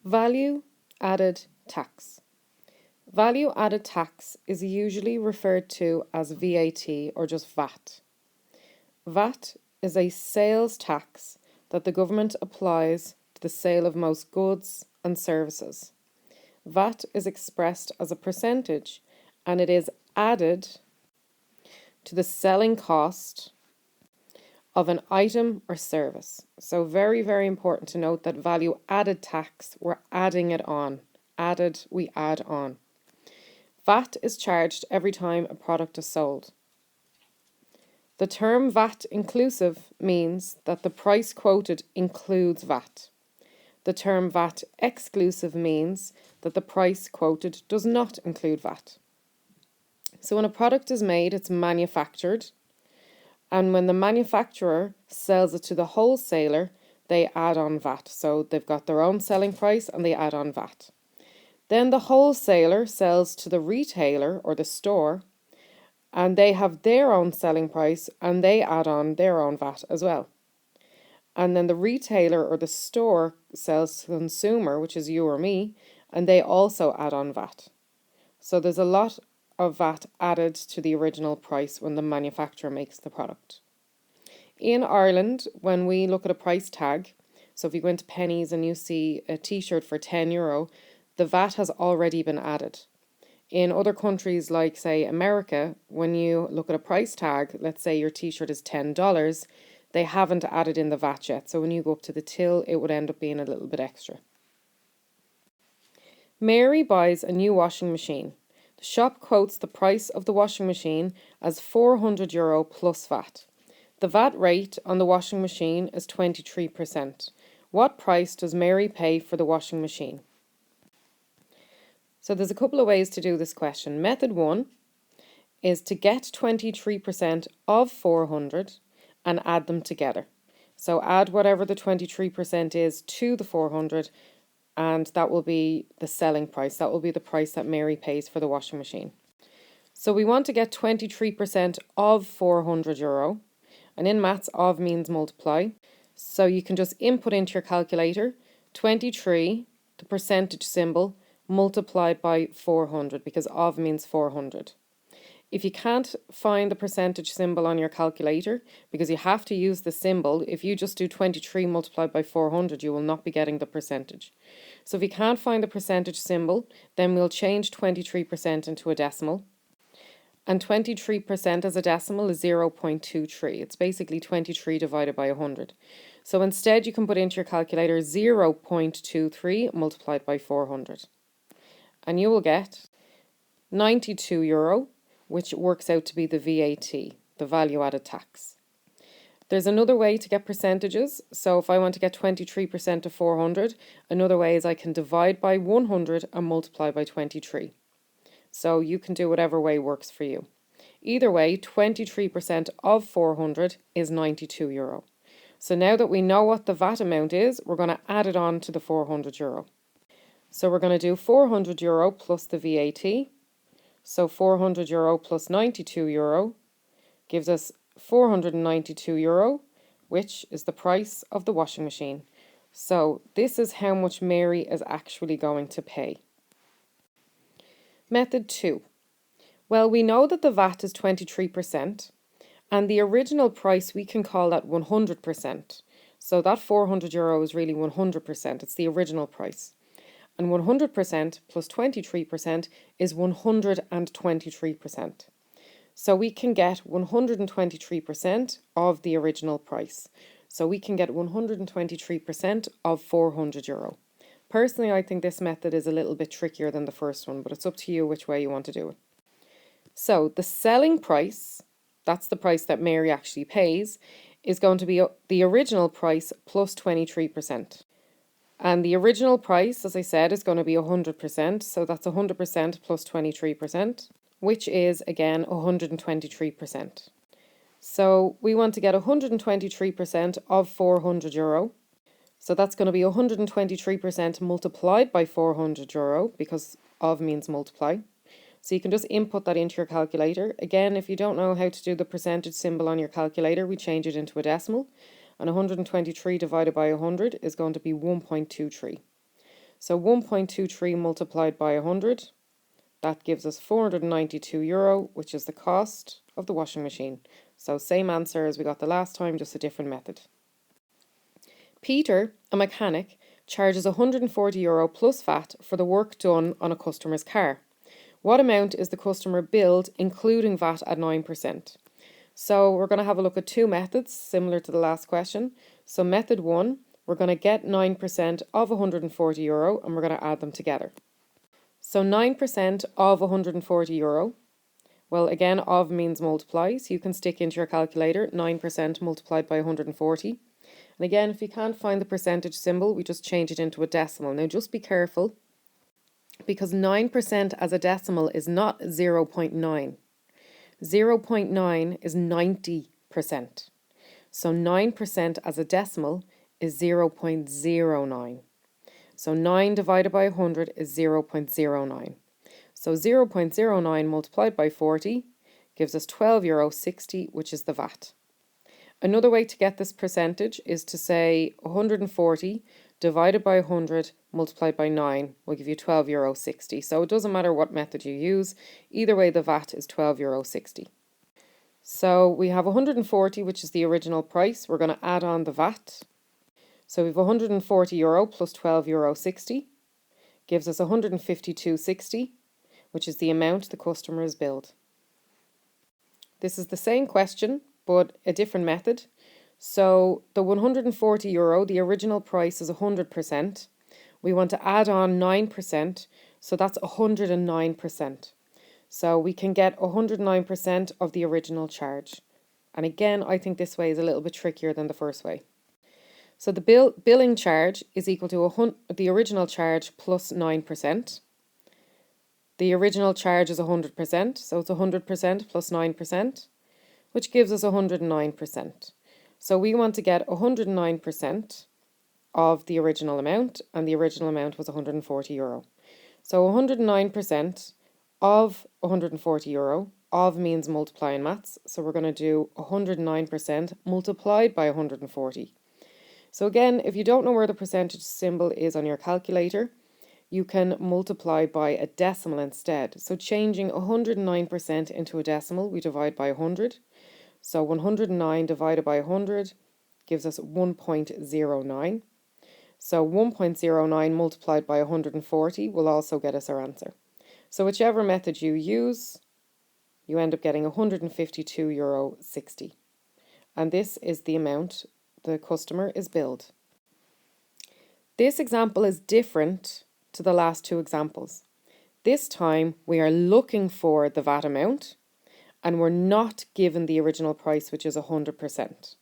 Value added tax. Value added tax is usually referred to as VAT or just VAT. VAT is a sales tax that the government applies to the sale of most goods and services. VAT is expressed as a percentage and it is added to the selling cost of an item or service. So very, very important to note that value added tax, we're adding it on. Added, we add on. VAT is charged every time a product is sold. The term VAT inclusive means that the price quoted includes VAT. The term VAT exclusive means that the price quoted does not include VAT. So when a product is made, it's manufactured, and when the manufacturer sells it to the wholesaler, they add on VAT. So they've got their own selling price and they add on VAT. Then the wholesaler sells to the retailer or the store, and they have their own selling price and they add on their own VAT as well. And then the retailer or the store sells to the consumer, which is you or me, and they also add on VAT. So there's a lot of VAT added to the original price when the manufacturer makes the product. In Ireland, when we look at a price tag, so if you go into Pennies and you see a t-shirt for €10, the VAT has already been added. In other countries like, say, America, when you look at a price tag, let's say your t-shirt is $10, they haven't added in the VAT yet. So when you go up to the till, it would end up being a little bit extra. Mary buys a new washing machine. The shop quotes the price of the washing machine as €400 plus VAT. The VAT rate on the washing machine is 23%. What price does Mary pay for the washing machine? So there's a couple of ways to do this question. Method 1 is to get 23% of 400 and add them together. So add whatever the 23% is to the 400, and that will be the selling price. That will be the price that Mary pays for the washing machine. So we want to get 23% of €400, and in maths, of means multiply. So you can just input into your calculator 23, the percentage symbol, multiplied by 400, because of means 400. If you can't find the percentage symbol on your calculator, because you have to use the symbol, if you just do 23 multiplied by 400, you will not be getting the percentage. So if you can't find the percentage symbol, then we'll change 23% into a decimal. And 23% as a decimal is 0.23. It's basically 23 divided by 100. So instead you can put into your calculator 0.23 multiplied by 400. And you will get €92, which works out to be the VAT, the value added tax. There's another way to get percentages. So if I want to get 23% of 400, another way is I can divide by 100 and multiply by 23. So you can do whatever way works for you. Either way, 23% of 400 is €92. So now that we know what the VAT amount is, we're going to add it on to the €400. So we're going to do €400 plus the VAT. So €400 plus €92 gives us €492, which is the price of the washing machine. So this is how much Mary is actually going to pay. Method 2. Well, we know that the VAT is 23%, and the original price, we can call that 100%. So that €400 is really 100%. It's the original price. And 100% plus 23% is 123%. So we can get 123% of the original price. So we can get 123% of €400. Personally, I think this method is a little bit trickier than the first one, but it's up to you which way you want to do it. So the selling price, that's the price that Mary actually pays, is going to be the original price plus 23%. And the original price, as I said, is going to be 100%. So that's 100% plus 23%, which is, again, 123%. So we want to get 123% of €400. So that's going to be 123% multiplied by €400, because of means multiply. So you can just input that into your calculator. Again, if you don't know how to do the percentage symbol on your calculator, we change it into a decimal. And 123 divided by 100 is going to be 1.23. So 1.23 multiplied by 100, that gives us €492, which is the cost of the washing machine. So same answer as we got the last time, just a different method. Peter, a mechanic, charges €140 plus VAT for the work done on a customer's car. What amount is the customer billed, including VAT at 9%? So we're going to have a look at two methods, similar to the last question. So method one, we're going to get 9% of €140 and we're going to add them together. So 9% of €140, well, again, of means multiply, so you can stick into your calculator 9% multiplied by 140. And again, if you can't find the percentage symbol, we just change it into a decimal. Now just be careful, because 9% as a decimal is not 0.9. 0.9 is 90%. So 9% as a decimal is 0.09. So 9 divided by 100 is 0.09. So 0.09 multiplied by 40 gives us €12.60, which is the VAT. Another way to get this percentage is to say 140 divided by 100 multiplied by 9 will give you €12.60. So it doesn't matter what method you use. Either way, the VAT is €12.60. So we have 140, which is the original price. We're going to add on the VAT. So we have €140 plus €12.60 gives us €152.60, which is the amount the customer is billed. This is the same question, but a different method. So the €140, the original price is 100%. We want to add on 9%, so that's 109%. So we can get 109% of the original charge. And again, I think this way is a little bit trickier than the first way. So the billing charge is equal to the original charge plus 9%. The original charge is 100%, so it's 100% plus 9%, which gives us 109%. So we want to get 109% of the original amount, and the original amount was €140. So 109% of €140, of means multiply in maths, so we're going to do 109% multiplied by 140. So again, if you don't know where the percentage symbol is on your calculator, you can multiply by a decimal instead. So changing 109% into a decimal, we divide by 100. So 109 divided by 100 gives us 1.09. So 1.09 multiplied by 140 will also get us our answer. So whichever method you use, you end up getting €152.60. And this is the amount the customer is billed. This example is different to the last two examples. This time we are looking for the VAT amount and we're not given the original price, which is 100%.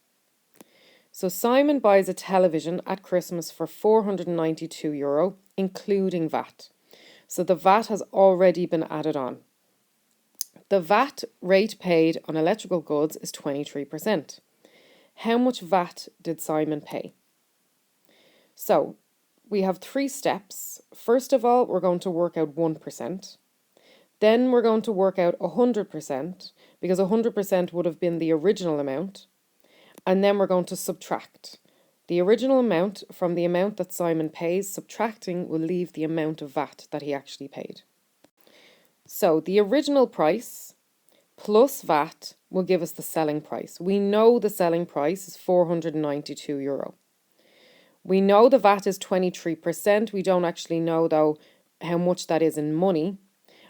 So Simon buys a television at Christmas for €492, including VAT. So the VAT has already been added on. The VAT rate paid on electrical goods is 23%. How much VAT did Simon pay? So we have three steps. First of all, we're going to work out 1%. Then we're going to work out 100%, because 100% would have been the original amount. And then we're going to subtract the original amount from the amount that Simon pays. Subtracting will leave the amount of VAT that he actually paid. So the original price plus VAT will give us the selling price. We know the selling price is €492. We know the VAT is 23%. We don't actually know, though, how much that is in money.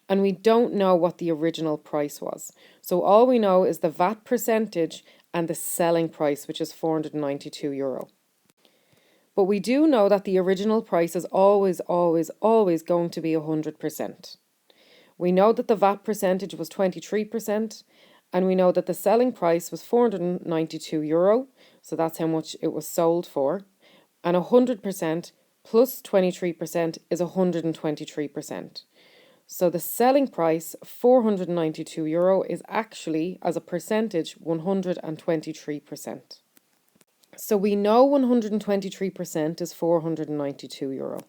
And we don't know what the original price was. So all we know is the VAT percentage and the selling price, which is €492. But we do know that the original price is always going to be 100%. We know that the VAT percentage was 23%, and we know that the selling price was €492, so that's how much it was sold for. And 100% plus 23% is 123%. So the selling price, €492, is actually, as a percentage, 123%. So we know 123% is €492.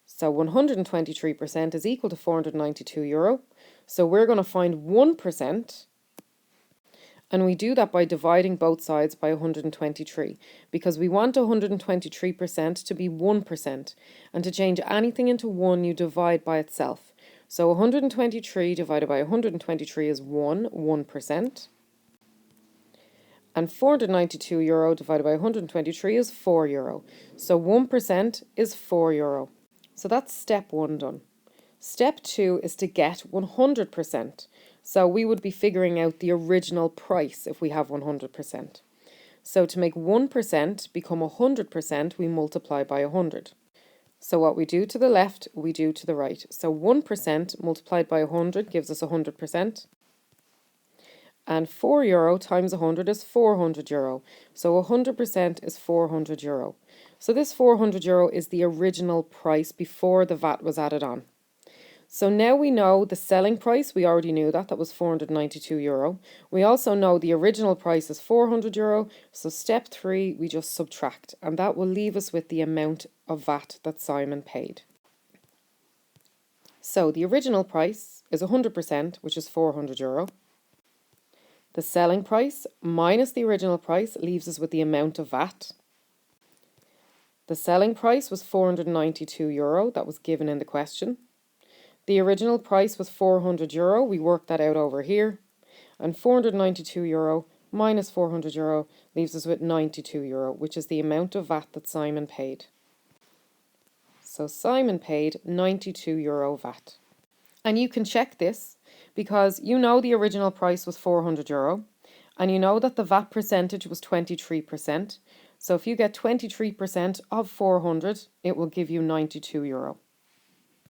So 123% is equal to €492. So we're going to find 1%, And we do that by dividing both sides by 123, because we want 123% to be 1%. And to change anything into 1, you divide by itself. So 123 divided by 123 is 1%. And €492 divided by 123 is €4. So 1% is €4. So that's step 1 done. Step 2 is to get 100%. So we would be figuring out the original price if we have 100%. So to make 1% become 100%, we multiply by 100. So what we do to the left, we do to the right. So 1% multiplied by 100 gives us 100%. And €4 times 100 is €400. So 100% is €400. So this €400 is the original price before the VAT was added on. So now we know the selling price, we already knew that was €492. We also know the original price is €400, so step 3, we just subtract, and that will leave us with the amount of VAT that Simon paid. So the original price is 100%, which is €400. The selling price minus the original price leaves us with the amount of VAT. The selling price was €492, that was given in the question. The original price was €400, we worked that out over here, and €492 minus €400 leaves us with €92, which is the amount of VAT that Simon paid. So Simon paid €92 VAT. And you can check this because you know the original price was €400 and you know that the VAT percentage was 23%. So if you get 23% of 400, it will give you €92.